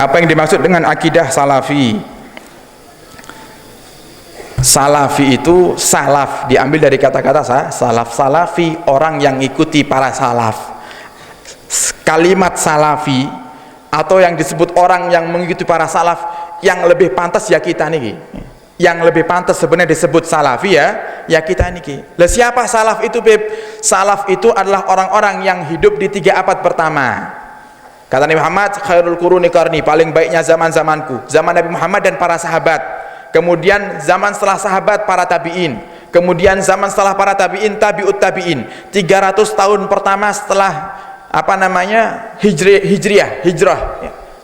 Apa yang dimaksud dengan akidah salafi? Salafi itu, salaf diambil dari kata-kata salaf. Salafi orang yang ikuti para salaf. Kalimat salafi atau yang disebut orang yang mengikuti para salaf, yang lebih pantas ya kita niki. Yang lebih pantas sebenarnya disebut salafi ya kita niki. Lah siapa salaf itu, Beb? Salaf itu adalah orang-orang yang hidup di 3 abad pertama. Kata Nabi Muhammad, khairul quruni qarni, paling baiknya zaman-zamanku, zaman Nabi Muhammad dan para sahabat. Kemudian zaman setelah sahabat, para tabi'in. Kemudian zaman setelah para tabi'in, tabi'ut tabi'in. 300 tahun pertama setelah hijrah.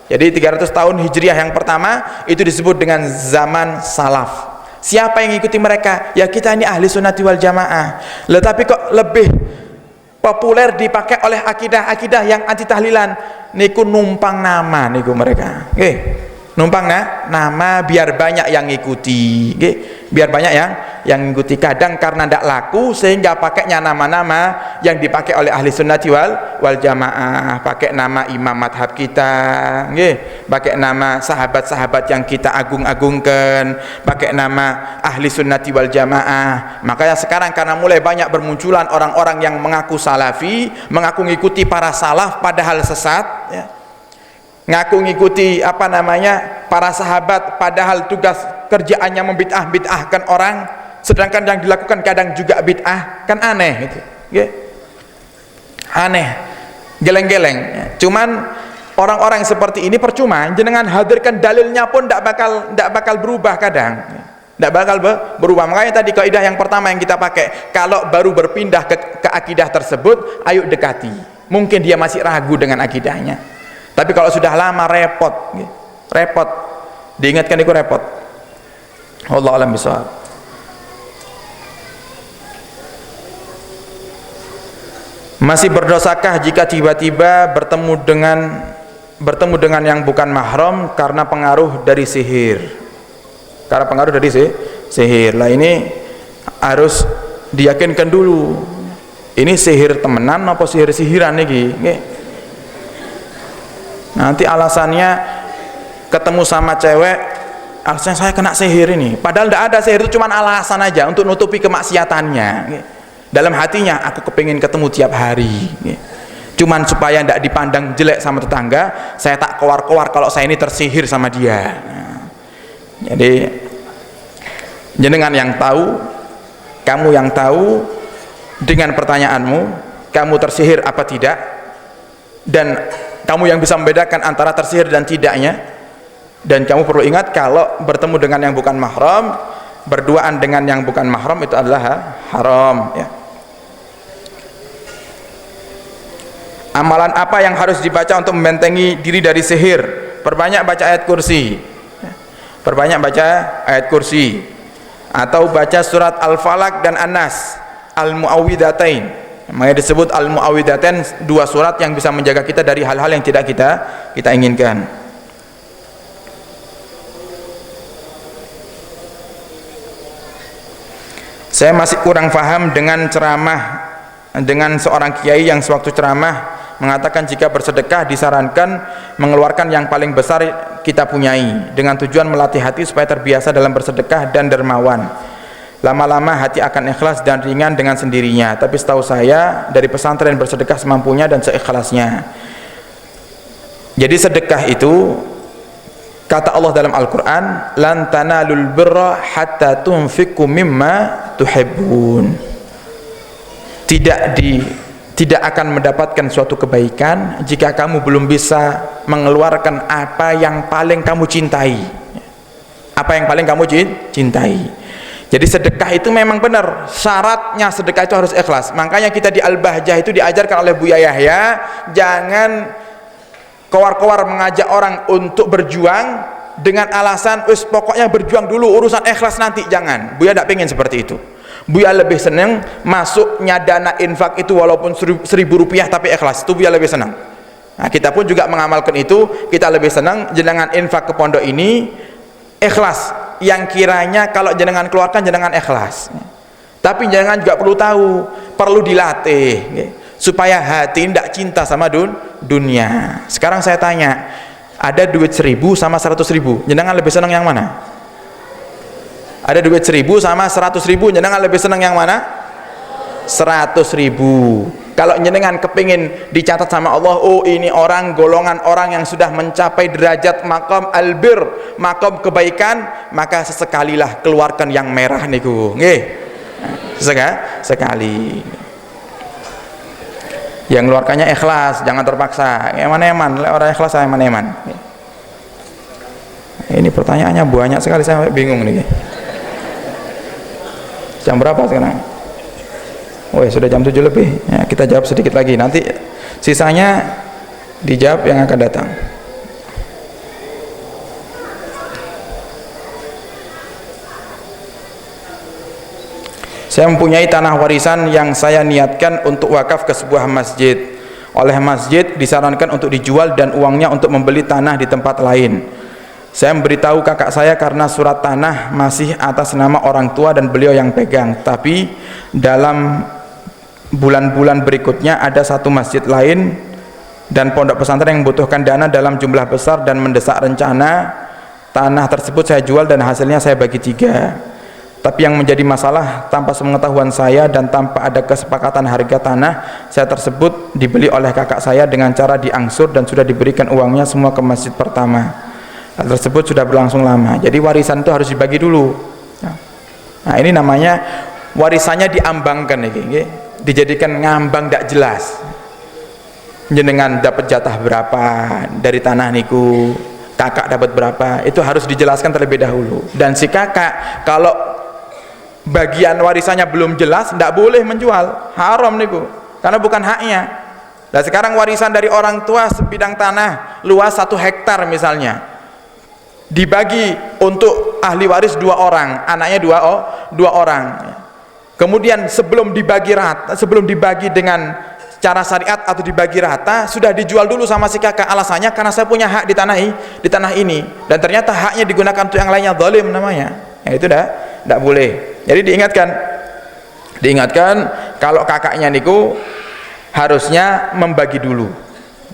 Jadi 300 tahun hijriah yang pertama itu disebut dengan zaman salaf. Siapa yang ikuti mereka? Ya kita ini ahli sunnati wal jamaah. Tetapi kok lebih populer dipakai oleh akidah-akidah yang anti tahlilan niku numpang nama niku mereka. Numpang nama biar banyak yang ngikuti, biar banyak yang ngikuti. Kadang karena tidak laku sehingga pakainya nama-nama yang dipakai oleh ahli sunnati wal jamaah, pakai nama imam madhab kita, pakai nama sahabat-sahabat yang kita agung-agungkan, pakai nama ahli sunnati wal jamaah. Makanya sekarang karena mulai banyak bermunculan orang-orang yang mengaku salafi, mengaku ngikuti para salaf padahal sesat, ngaku ngikuti para sahabat padahal tugas kerjaannya membid'ah-bid'ahkan orang, sedangkan yang dilakukan kadang juga bid'ah, kan aneh gitu. Aneh, geleng-geleng. Cuman orang-orang seperti ini percuma, jenengan hadirkan dalilnya pun tidak bakal berubah kadang. Tidak bakal berubah. Makanya tadi kaidah yang pertama yang kita pakai, kalau baru berpindah ke akidah tersebut, ayo dekati. Mungkin dia masih ragu dengan akidahnya. Tapi kalau sudah lama repot, diingatkan itu repot. Wallahu a'lam bishawab. Masih berdosakah jika tiba-tiba bertemu dengan yang bukan mahram karena pengaruh dari sihir? Karena pengaruh dari sihir. Lah ini harus diyakinkan dulu. Ini sihir temenan apa sihir-sihiran nih? Nanti alasannya ketemu sama cewek, alasannya saya kena sihir ini, padahal tidak ada sihir, itu cuma alasan aja untuk nutupi kemaksiatannya. Dalam hatinya aku kepingin ketemu tiap hari, cuman supaya tidak dipandang jelek sama tetangga, saya tak keluar-keluar kalau saya ini tersihir sama dia. Jadi jenengan yang tahu, kamu yang tahu, dengan pertanyaanmu kamu tersihir apa tidak, dan kamu yang bisa membedakan antara tersihir dan tidaknya. Dan kamu perlu ingat, kalau bertemu dengan yang bukan mahram, berduaan dengan yang bukan mahram itu adalah haram, Amalan apa yang harus dibaca untuk membentengi diri dari sihir? Perbanyak baca ayat kursi, atau baca surat Al-Falaq dan An-Nas, Al-Mu'awwidhatain. Makanya disebut Al-Mu'awwidhatain, 2 surat yang bisa menjaga kita dari hal-hal yang tidak kita inginkan. Saya masih kurang paham dengan seorang kiai yang sewaktu ceramah mengatakan jika bersedekah disarankan mengeluarkan yang paling besar kita punyai, dengan tujuan melatih hati supaya terbiasa dalam bersedekah dan dermawan. Lama-lama hati akan ikhlas dan ringan dengan sendirinya. Tapi setahu saya dari pesantren bersedekah semampunya dan seikhlasnya. Jadi sedekah itu, kata Allah dalam Al-Quran, lan tanalul birra hatta tunfiqu mimma tuhibbun. Tidak akan mendapatkan suatu kebaikan jika kamu belum bisa mengeluarkan apa yang paling kamu cintai. Apa yang paling kamu cintai. Jadi sedekah itu memang benar, syaratnya sedekah itu harus ikhlas. Makanya kita di Al-Bahjah itu diajarkan oleh Buya Yahya, jangan kowar-kowar mengajak orang untuk berjuang dengan alasan pokoknya berjuang dulu, urusan ikhlas nanti. Jangan. Buya tidak pengen seperti itu. Buya lebih senang masuknya dana infak itu walaupun 1.000 rupiah tapi ikhlas, itu Buya lebih senang. Nah, kita pun juga mengamalkan itu. Kita lebih senang jenengan infak ke pondok ini ikhlas, yang kiranya kalau jenengan keluarkan jenengan ikhlas. Tapi jenengan juga perlu tahu, perlu dilatih supaya hati tidak cinta sama dunia. Sekarang saya tanya, Ada duit 1.000 sama 100.000, jenengan lebih senang yang mana? Ada duit 1.000 sama 100.000, jenengan lebih senang yang mana? 100.000. Kalau jenengan kepingin dicatat sama Allah, oh ini orang, golongan orang yang sudah mencapai derajat maqam albir, maqam kebaikan, maka sesekalilah keluarkan yang merah niku, nggih. Sekali. Yang keluarkannya ikhlas, jangan terpaksa. Eman-eman, orang ikhlas eman-eman. Ini pertanyaannya banyak sekali, saya bingung nih. Jam berapa sekarang? Oh ya, sudah jam 7 lebih. Ya, kita jawab sedikit lagi, nanti sisanya dijawab yang akan datang. Saya mempunyai tanah warisan yang saya niatkan untuk wakaf ke sebuah masjid. Oleh masjid disarankan untuk dijual dan uangnya untuk membeli tanah di tempat lain. Saya memberitahu kakak saya karena surat tanah masih atas nama orang tua dan beliau yang pegang. Tapi dalam bulan-bulan berikutnya ada satu masjid lain dan pondok pesantren yang membutuhkan dana dalam jumlah besar dan mendesak rencana tanah tersebut saya jual dan hasilnya saya bagi 3. Tapi yang menjadi masalah, tanpa sepengetahuan saya dan tanpa ada kesepakatan harga tanah saya tersebut dibeli oleh kakak saya dengan cara diangsur dan sudah diberikan uangnya semua ke masjid pertama. Hal tersebut sudah berlangsung lama. Jadi warisan itu harus dibagi dulu. Nah, ini namanya warisannya diambangkan nih, dijadikan ngambang tidak jelas. Jenengan dapat jatah berapa dari tanah niku, kakak dapat berapa, itu harus dijelaskan terlebih dahulu. Dan si kakak kalau bagian warisannya belum jelas, tidak boleh menjual, haram niku, karena bukan haknya. Dan sekarang warisan dari orang tua sebidang tanah luas 1 hektar misalnya, dibagi untuk ahli waris 2 orang, anaknya 2 orang. Kemudian sebelum dibagi dengan cara syariat atau dibagi rata, sudah dijual dulu sama si kakak. Alasannya karena saya punya hak di tanah ini, dan ternyata haknya digunakan untuk yang lainnya, zalim namanya. Ya, itu tidak boleh. Jadi diingatkan kalau kakaknya niku harusnya membagi dulu,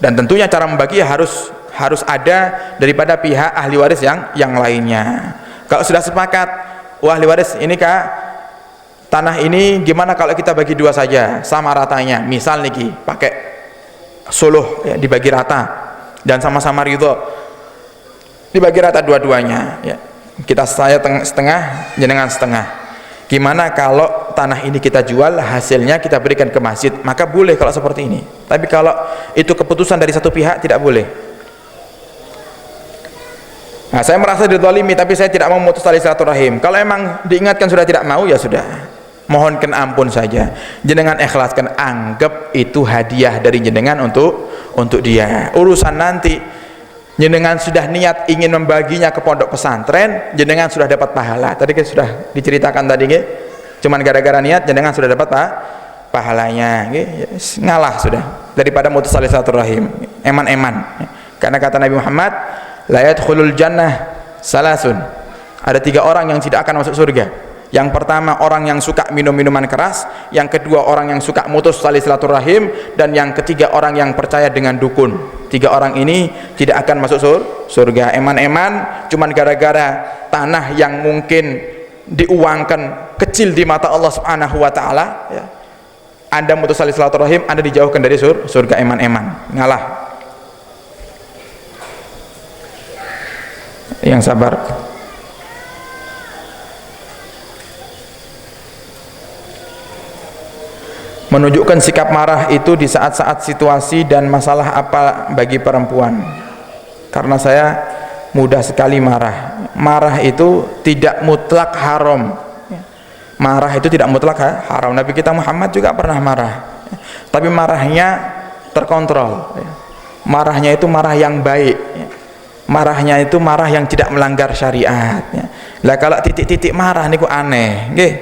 dan tentunya cara membagi ya harus ada daripada pihak ahli waris yang lainnya. Kalau sudah sepakat, wah ahli waris ini kak, tanah ini gimana kalau kita bagi 2 saja sama ratanya, misal niki pakai suluh ya, dibagi rata dan sama-sama ridho dibagi rata dua-duanya ya. Saya setengah, jenengan setengah. Gimana kalau tanah ini kita jual, hasilnya kita berikan ke masjid, maka boleh kalau seperti ini. Tapi kalau itu keputusan dari satu pihak, tidak boleh. Nah, saya merasa dizalimi, tapi saya tidak mau memutus tali silaturahim. Kalau emang diingatkan sudah tidak mau, ya sudah, mohonkan ampun saja. Jenengan ikhlaskan, anggap itu hadiah dari jenengan untuk dia. Urusan nanti jenengan sudah niat ingin membaginya ke pondok pesantren, jenengan sudah dapat pahala. Tadi kan sudah diceritakan tadi, cuman gara-gara niat jenengan sudah dapat pahalanya, ngalah sudah daripada mutus tali silaturahim, eman-eman. Karena kata Nabi Muhammad, la yadkhulul jannah salasun, ada 3 orang yang tidak akan masuk surga. Yang pertama orang yang suka minum minuman keras, yang kedua orang yang suka mutus tali silaturahim, dan yang ketiga orang yang percaya dengan dukun. 3 orang ini tidak akan masuk surga. Eman-eman cuman gara-gara tanah yang mungkin diuangkan kecil di mata Allah Subhanahu wa taala ya. Anda mutus tali silaturahim, Anda dijauhkan dari surga, eman-eman. Ngalah. Yang sabar. Menunjukkan sikap marah itu di saat-saat situasi dan masalah apa bagi perempuan? Karena saya mudah sekali marah. Marah itu tidak mutlak haram. Marah itu tidak mutlak haram. Nabi kita Muhammad juga pernah marah, tapi marahnya terkontrol. Marahnya itu marah yang baik. Marahnya itu marah yang tidak melanggar syariat. Lah kalau titik-titik marah niku aneh, nggih.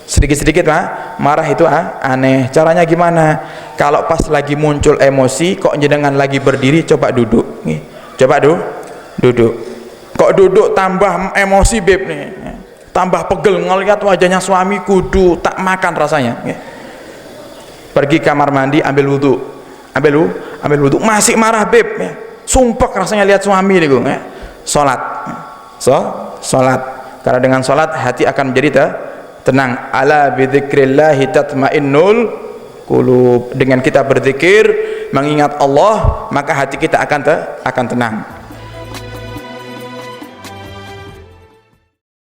Sedikit-sedikit marah itu aneh. Caranya gimana? Kalau pas lagi muncul emosi, kok jenengan lagi berdiri, coba duduk nih. Coba duduk. Kok duduk tambah emosi beb nih. Tambah pegel ngelihat wajahnya suami, kudu tak makan rasanya nih. Pergi kamar mandi, ambil wudu. Ambil wudu, masih marah beb ya. sumpek rasanya lihat suami niku ya. Salat. Salat. Karena dengan salat hati akan menjadi tenang. Ala bidzikrillah tatmainnul qulub. Dengan kita berzikir, mengingat Allah, maka hati kita akan tenang.